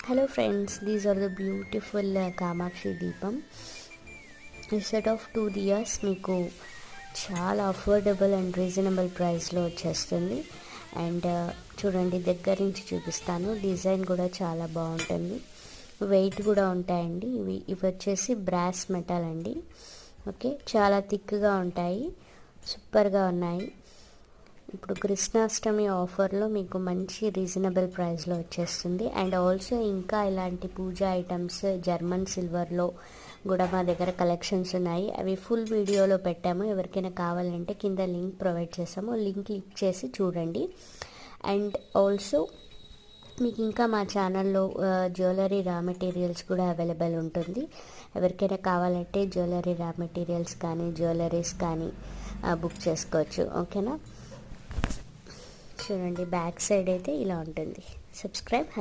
Hello friends, these are the beautiful Kamakshi Deepam. ఈ set of 2 diyas మీకు చాలా affordable and reasonable ప్రైస్లో వచ్చేస్తుంది. అండ్ చూడండి, దగ్గర నుంచి చూపిస్తాను. డిజైన్ కూడా చాలా బాగుంటుంది, వెయిట్ కూడా ఉంటాయండి. ఇవి వచ్చేసి బ్రాస్ మెటల్ అండి. ఓకే, చాలా థిక్గా ఉంటాయి, సూపర్గా ఉన్నాయి. ఇప్పుడు కృష్ణాష్టమి ఆఫర్లో మీకు మంచి రీజనబుల్ ప్రైస్లో వచ్చేస్తుంది. అండ్ ఆల్సో ఇంకా ఇలాంటి పూజా ఐటమ్స్ జర్మన్ సిల్వర్లో కూడా మా దగ్గర కలెక్షన్స్ ఉన్నాయి. అవి ఫుల్ వీడియోలో పెట్టాము. ఎవరికైనా కావాలంటే కింద లింక్ ప్రొవైడ్ చేసాము, లింక్ క్లిక్ చేసి చూడండి. అండ్ ఆల్సో మీకు ఇంకా మా ఛానల్లో జ్యువెలరీ రా మెటీరియల్స్ కూడా అవైలబుల్ ఉంటుంది. ఎవరికైనా కావాలంటే జ్యువెలరీ రా మెటీరియల్స్ కానీ జ్యువెలరీస్ కానీ బుక్ చేసుకోవచ్చు. ఓకేనా, చూడండి బ్యాక్ సైడ్ అయితే ఇలా ఉంటుంది. సబ్స్క్రైబ్.